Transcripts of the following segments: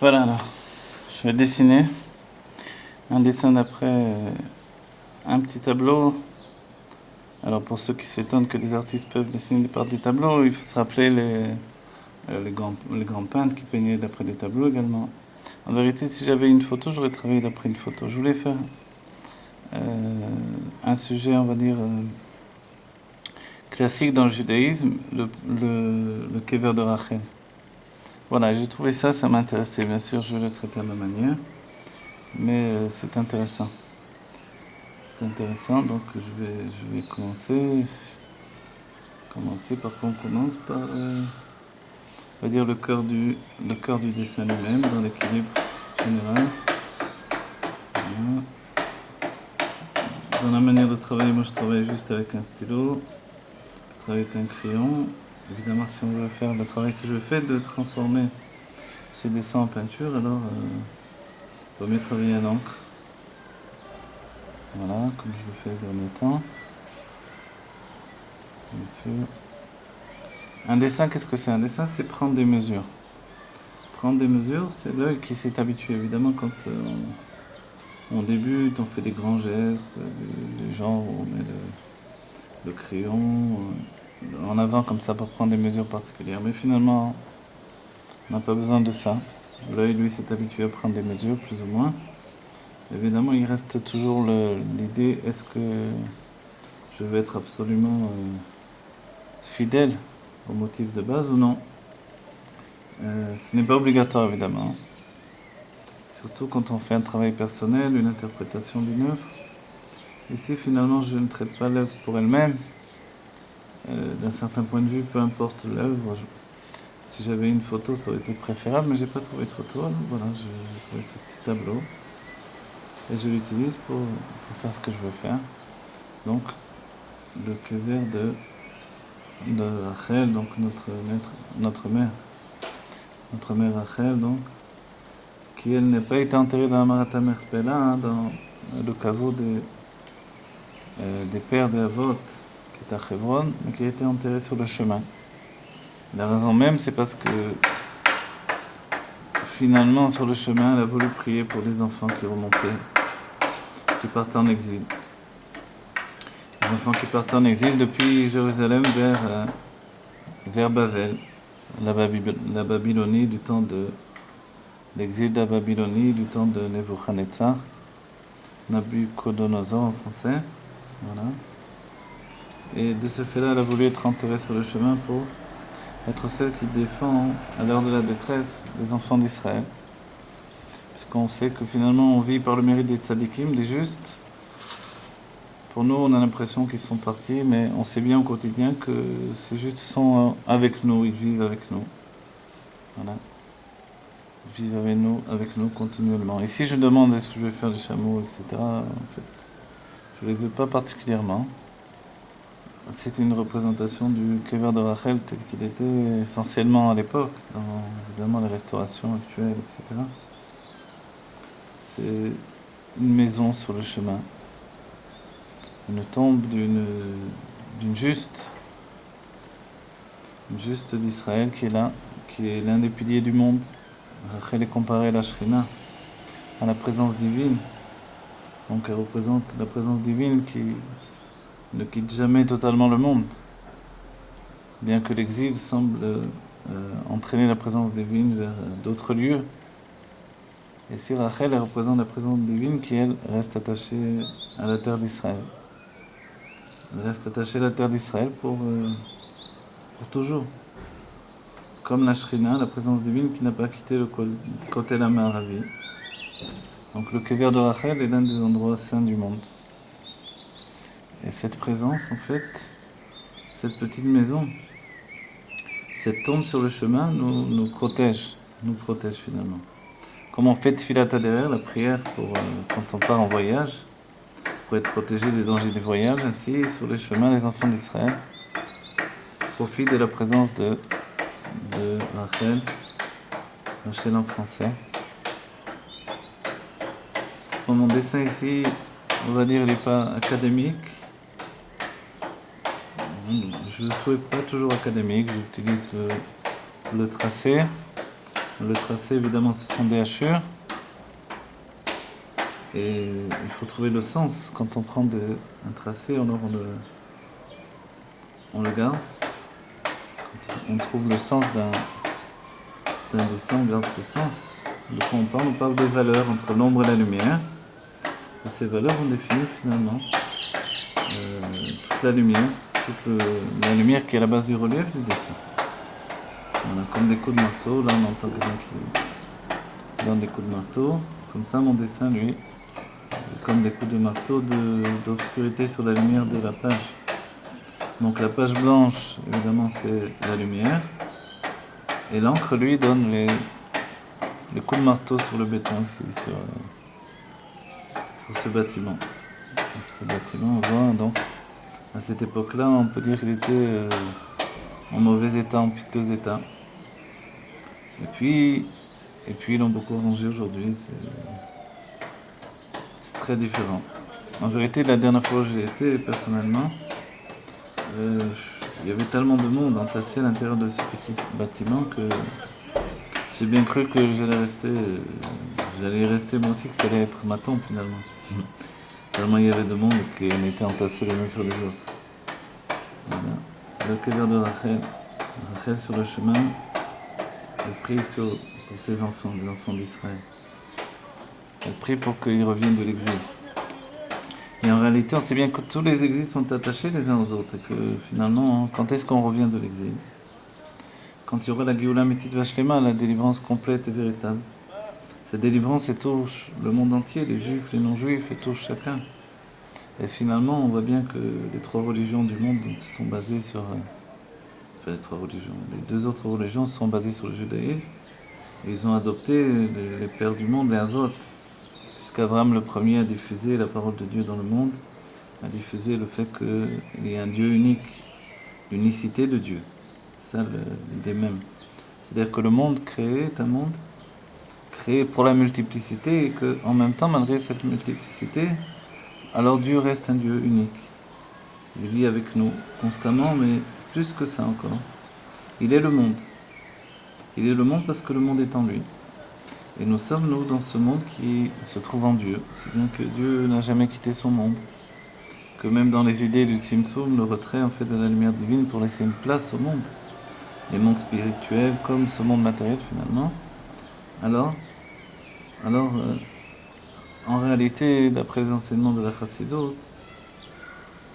Voilà, alors, je vais dessiner un dessin d'après un petit tableau. Alors pour ceux qui s'étonnent que des artistes peuvent dessiner par des tableaux, il faut se rappeler les grands peintres qui peignaient d'après des tableaux également. En vérité, si j'avais une photo, j'aurais travaillé d'après une photo. Je voulais faire un sujet, on va dire, classique dans le judaïsme, le kever de Rachel. Voilà, j'ai trouvé ça, ça m'intéressait. Bien sûr, je vais le traiter à ma manière, mais c'est intéressant. C'est intéressant, donc je vais commencer par qu'on commence par, on va dire, le cœur du dessin lui-même, dans l'équilibre général. Voilà. Dans la manière de travailler, moi je travaille juste avec un stylo, je travaille avec un crayon. Évidemment, si on veut faire le travail que je fais, de transformer ce dessin en peinture, alors il vaut mieux travailler à l'encre. Voilà, comme je le fais le dernier temps. Bien sûr. Un dessin, qu'est-ce que c'est? Un dessin, c'est prendre des mesures. Prendre des mesures, c'est l'œil qui s'est habitué. Évidemment, quand on débute, on fait des grands gestes, du genre où on met le crayon en avant comme ça pour prendre des mesures particulières. Mais finalement, on n'a pas besoin de ça. L'œil, lui, s'est habitué à prendre des mesures, plus ou moins. Évidemment, il reste toujours l'idée, est-ce que je vais être absolument fidèle au motif de base ou non? Ce n'est pas obligatoire, évidemment. Surtout quand on fait un travail personnel, une interprétation d'une œuvre. Ici, finalement, je ne traite pas l'œuvre pour elle-même. D'un certain point de vue, peu importe l'œuvre. Si j'avais une photo, ça aurait été préférable, mais j'ai pas trouvé de photo. Alors voilà, j'ai trouvé ce petit tableau et je l'utilise pour faire ce que je veux faire. Donc, le kever de Rachel, donc notre mère Rachel, donc, qui elle n'a pas été enterrée dans la Marata Merpela, hein, dans le caveau des pères des Avot, qui est à Hebron, mais qui a été enterrée sur le chemin. La raison même, c'est parce que finalement, sur le chemin, elle a voulu prier pour les enfants qui remontaient, qui partaient en exil. Les enfants qui partaient en exil depuis Jérusalem vers Bavel, la Babylonie du temps de l'exil de la Babylonie du temps de Nebuchadnezzar, Nabucodonosor en français. Voilà. Et de ce fait-là, elle a voulu être enterrée sur le chemin pour être celle qui défend, à l'heure de la détresse, les enfants d'Israël. Puisqu'on sait que finalement on vit par le mérite des tzadikim, des justes. Pour nous, on a l'impression qu'ils sont partis, mais on sait bien au quotidien que ces justes sont avec nous, ils vivent avec nous. Voilà. Ils vivent avec nous continuellement. Et si je demande est-ce que je vais faire du chameau, etc., en fait, je ne les veux pas particulièrement. C'est une représentation du kever de Rachel tel qu'il était essentiellement à l'époque, dans évidemment les restaurations actuelles, etc. C'est une maison sur le chemin, une tombe d'une juste d'Israël qui est là, qui est l'un des piliers du monde. Rachel est comparée à la Shrina, à la présence divine. Donc elle représente la présence divine qui ne quitte jamais totalement le monde. Bien que l'exil semble entraîner la présence divine vers d'autres lieux. Et si Rachel, elle représente la présence divine qui, elle, reste attachée à la terre d'Israël. Elle reste attachée à la terre d'Israël pour toujours. Comme la Shrina, la présence divine qui n'a pas quitté le Kotel HaMa'aravi. Donc le kever de Rachel est l'un des endroits saints du monde. Et cette présence, en fait, cette petite maison, cette tombe sur le chemin nous protège finalement. Comme on fait Tfilat Haderer, la prière pour quand on part en voyage, pour être protégé des dangers du voyage, ainsi sur les chemins, les enfants d'Israël profitent de la présence de Rachel en français. Bon, mon dessin ici, on va dire, il n'est pas académique. Je ne souhaite pas toujours académique, j'utilise le tracé. Le tracé, évidemment, ce sont des hachures. Et il faut trouver le sens. Quand on prend un tracé, alors on le garde. Quand on trouve le sens d'un dessin, on garde ce sens. De quoi on parle? On parle des valeurs entre l'ombre et la lumière. Et ces valeurs vont définir finalement toute la lumière, la lumière qui est à la base du relief du dessin. Voilà, comme des coups de marteau. Là, on entend quelqu'un qui donne des coups de marteau. Comme ça, mon dessin, lui, est comme des coups de marteau d'obscurité sur la lumière de la page. Donc la page blanche, évidemment, c'est la lumière. Et l'encre, lui, donne les coups de marteau sur le béton ici, sur ce bâtiment. Donc, ce bâtiment, on voit, donc, à cette époque-là, on peut dire qu'il était en mauvais état, en piteux état. Et puis ils l'ont beaucoup arrangé aujourd'hui, c'est très différent. En vérité, la dernière fois où j'y étais, personnellement, il y avait tellement de monde entassé à l'intérieur de ce petit bâtiment que j'ai bien cru que j'allais y rester moi aussi, que ça allait être ma tombe finalement. Tellement il y avait de monde qu'on était entassés les uns sur les autres. Voilà. Le cœur de Rachel. Rachel sur le chemin, elle prie pour ses enfants, les enfants d'Israël. Elle prie pour qu'ils reviennent de l'exil. Et en réalité, on sait bien que tous les exils sont attachés les uns aux autres. Et que finalement, quand est-ce qu'on revient de l'exil? Quand il y aura la Géoula Métit Vashlema, la délivrance complète et véritable. Cette délivrance, elle touche le monde entier, les juifs, les non-juifs, elle touche chacun. Et finalement, on voit bien que les trois religions du monde sont basées sur... Enfin, les trois religions. Les deux autres religions sont basées sur le judaïsme. Et ils ont adopté les pères du monde, les Avot. Puisqu'Abraham le premier a diffusé la parole de Dieu dans le monde, a diffusé le fait qu'il y ait un Dieu unique, l'unicité de Dieu. C'est ça l'idée même. C'est-à-dire que le monde créé est un monde créé pour la multiplicité et qu'en même temps, malgré cette multiplicité, alors Dieu reste un Dieu unique. Il vit avec nous constamment, mais plus que ça encore. Il est le monde. Il est le monde parce que le monde est en lui. Et nous sommes, nous, dans ce monde qui se trouve en Dieu. C'est bien que Dieu n'a jamais quitté son monde. Que même dans les idées du Tzimtzum, le retrait en fait de la lumière divine pour laisser une place au monde. Les mondes spirituels comme ce monde matériel finalement. Alors en réalité, d'après les enseignements de la Chassidut,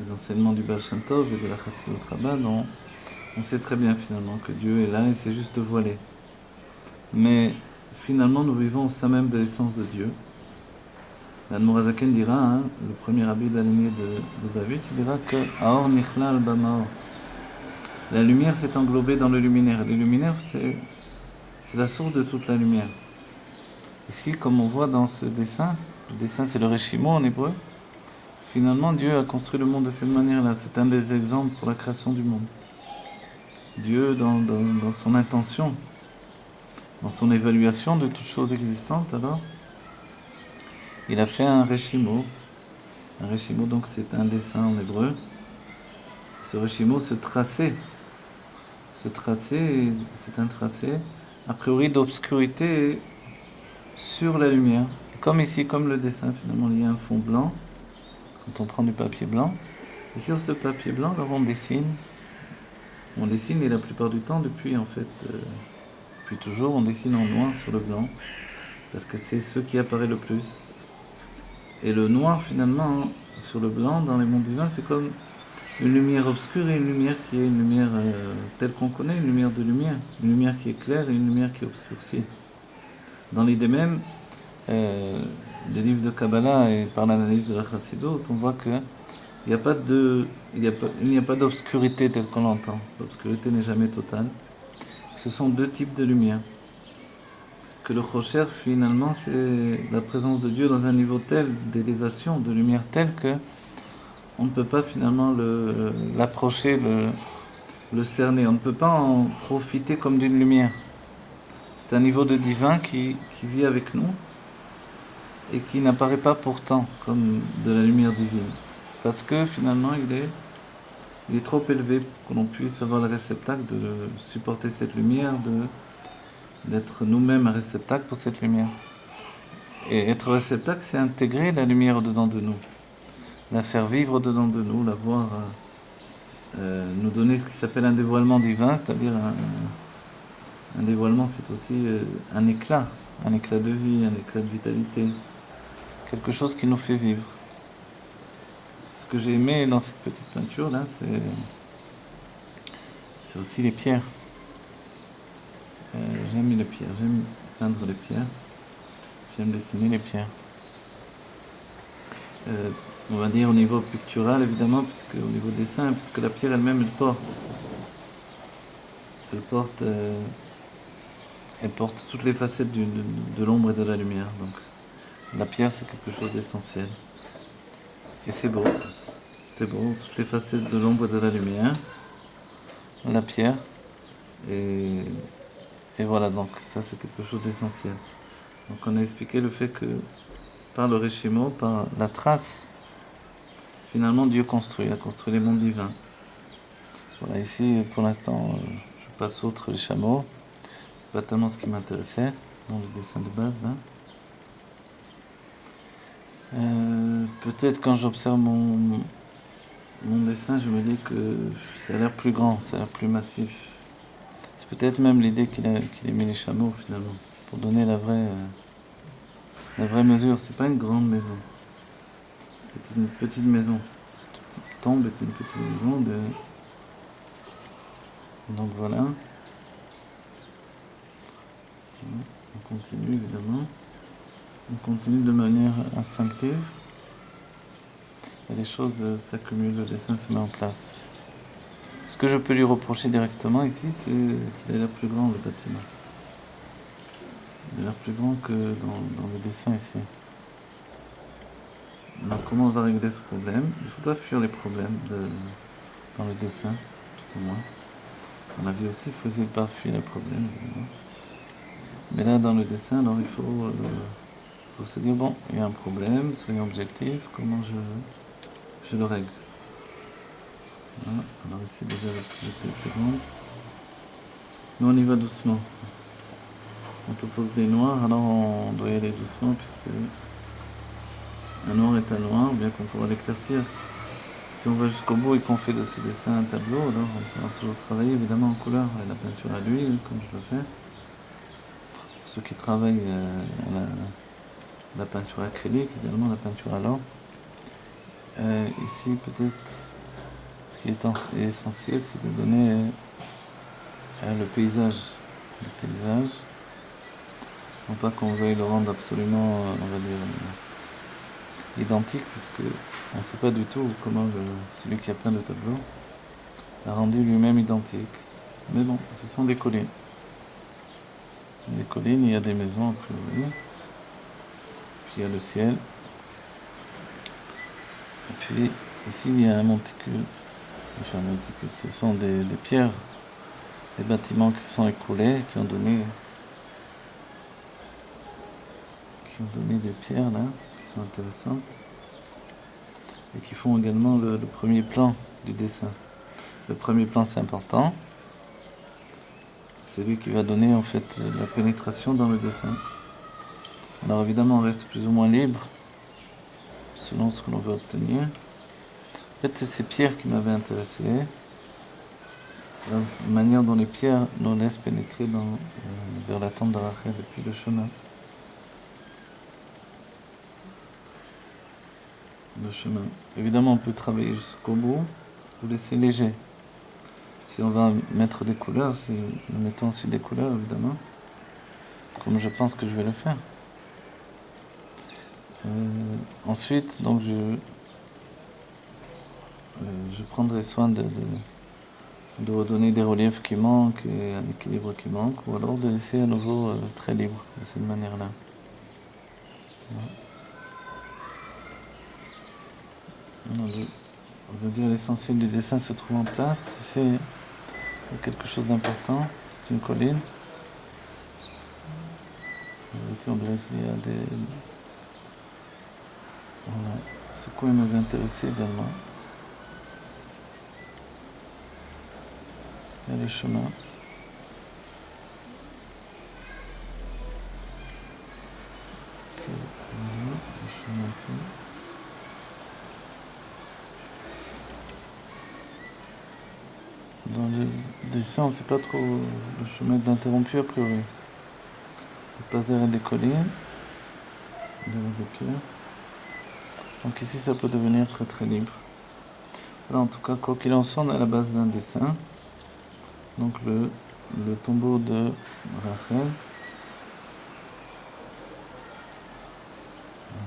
les enseignements du Baal Shem Tov et de la Chassidut Rabbah, on sait très bien finalement que Dieu est là et c'est juste voilé. Mais finalement, nous vivons au sein même de l'essence de Dieu. L'Admorazaken dira, le premier rabbi de la lignée de David, il dira que Aor Nichlal Bamaor. La lumière s'est englobée dans le luminaire. Et le luminaire, c'est la source de toute la lumière. Ici, comme on voit dans ce dessin, le dessin c'est le Reshimo en hébreu, finalement Dieu a construit le monde de cette manière-là. C'est un des exemples pour la création du monde. Dieu, dans son intention, dans son évaluation de toute chose existante, alors, il a fait un Reshimo. Un Reshimo, donc, c'est un dessin en hébreu. Ce Reshimo, ce tracé, c'est un tracé, a priori d'obscurité sur la lumière. Et comme ici, comme le dessin, finalement, il y a un fond blanc, quand on prend du papier blanc, et sur ce papier blanc, alors on dessine, et la plupart du temps, depuis toujours, on dessine en noir sur le blanc, parce que c'est ce qui apparaît le plus. Et le noir, finalement, sur le blanc, dans les mondes divins, c'est comme une lumière obscure et une lumière qui est une lumière telle qu'on connaît, une lumière de lumière. Une lumière qui est claire et une lumière qui est obscurcie. Dans l'idée même, des livres de Kabbalah et par l'analyse de la Chassidut, on voit qu'il n'y a pas d'obscurité telle qu'on l'entend. L'obscurité n'est jamais totale. Ce sont deux types de lumière. Que le Chocher, finalement, c'est la présence de Dieu dans un niveau tel d'élévation, de lumière telle que on ne peut pas finalement l'approcher, le cerner. On ne peut pas en profiter comme d'une lumière. C'est un niveau de divin qui vit avec nous et qui n'apparaît pas pourtant comme de la lumière divine. Parce que finalement, il est trop élevé pour que l'on puisse avoir le réceptacle de supporter cette lumière, d'être nous-mêmes un réceptacle pour cette lumière. Et être réceptacle, c'est intégrer la lumière au-dedans de nous, la faire vivre au-dedans de nous, la voir nous donner ce qui s'appelle un dévoilement divin, c'est-à-dire un dévoilement, c'est aussi un éclat de vie, un éclat de vitalité, quelque chose qui nous fait vivre. Ce que j'ai aimé dans cette petite peinture là, c'est aussi les pierres. J'aime les pierres, j'aime peindre les pierres, j'aime dessiner les pierres. On va dire au niveau pictural évidemment, puisque au niveau dessin, puisque la pierre elle-même elle porte toutes les facettes de l'ombre et de la lumière. Donc la pierre c'est quelque chose d'essentiel. Et c'est beau, toutes les facettes de l'ombre et de la lumière, la pierre, et voilà, donc ça c'est quelque chose d'essentiel. Donc on a expliqué le fait que par le Réchimo, par la trace, finalement Dieu a construit les mondes divins. Voilà, ici pour l'instant je passe outre les chameaux, c'est pas tellement ce qui m'intéressait dans le dessin de base là. Peut-être quand j'observe mon dessin, je me dis que ça a l'air plus grand, ça a l'air plus massif. C'est peut-être même l'idée qu'il ait mis les chameaux finalement, pour donner la vraie mesure. C'est pas une grande maison, c'est une petite maison. Cette tombe est une petite maison. Donc voilà. On continue évidemment. On continue de manière instinctive. Et les choses s'accumulent, le dessin se met en place. Ce que je peux lui reprocher directement ici, c'est qu'il a l'air plus grand le bâtiment. Il a l'air plus grand que dans le dessin ici. Alors comment on va régler ce problème? Il ne faut pas fuir les problèmes dans le dessin, tout au moins. Dans la vie aussi, il faut essayer de ne pas fuir les problèmes. Évidemment. Mais là, dans le dessin, alors il faut se dire, bon, il y a un problème, soyons objectifs, comment je le règle. Voilà. Alors ici déjà l'obscurité est plus grande. Nous on y va doucement. On te pose des noirs, alors on doit y aller doucement puisque un noir est un noir, bien qu'on pourra l'éclaircir. Si on va jusqu'au bout et qu'on fait de ce dessin un tableau, alors on pourra toujours travailler évidemment en couleur, et la peinture à l'huile, comme je le fais. Pour ceux qui travaillent la peinture acrylique, également la peinture à l'eau. Ici peut-être ce qui est essentiel, c'est de donner le paysage. Le paysage. Non pas qu'on veuille le rendre absolument, on va dire, identique, puisque on ne sait pas du tout comment celui qui a peint le tableau l'a rendu lui-même identique. Mais bon, ce sont des collines. Des collines, il y a des maisons, puis il y a le ciel. Et puis ici, il y a un monticule. Enfin, un monticule, ce sont des pierres, des bâtiments qui se sont écroulés, qui ont donné des pierres là, qui sont intéressantes et qui font également le premier plan du dessin. Le premier plan c'est important, c'est lui qui va donner en fait la pénétration dans le dessin. Alors évidemment on reste plus ou moins libre selon ce que l'on veut obtenir. En fait c'est ces pierres qui m'avaient intéressé, la manière dont les pierres nous laissent pénétrer vers la tente de Rachel depuis le chemin. Évidemment, on peut travailler jusqu'au bout ou laisser léger. Si on va mettre des couleurs, nous mettons aussi des couleurs, évidemment, comme je pense que je vais le faire. Ensuite, donc, je prendrai soin de redonner des reliefs qui manquent et un équilibre qui manque, ou alors de laisser à nouveau très libre, de cette manière-là. Ouais. On va dire l'essentiel du dessin se trouve en place. C'est quelque chose d'important. C'est une colline. On dirait qu'il y a des... Voilà. Ce coin m'avait intéressé également. Il y a les chemins. Voilà, le chemin ici. Dans le dessin, on ne sait pas trop le chemin est interrompu a priori. Il passe derrière des collines, derrière des pierres. Donc ici, ça peut devenir très très libre. Là, en tout cas, quoi qu'il en soit, on est à la base d'un dessin. Donc le tombeau de Rachel.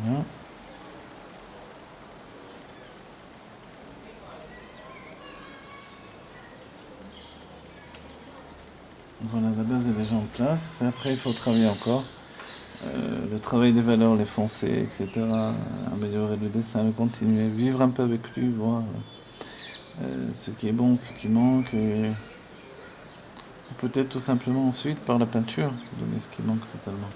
Voilà. Voilà, la base est déjà en place. Et après, il faut travailler encore. Le travail des valeurs, les foncer, etc. Améliorer le dessin, le continuer, vivre un peu avec lui, voir ce qui est bon, ce qui manque. Et peut-être tout simplement ensuite, par la peinture, donner ce qui manque totalement.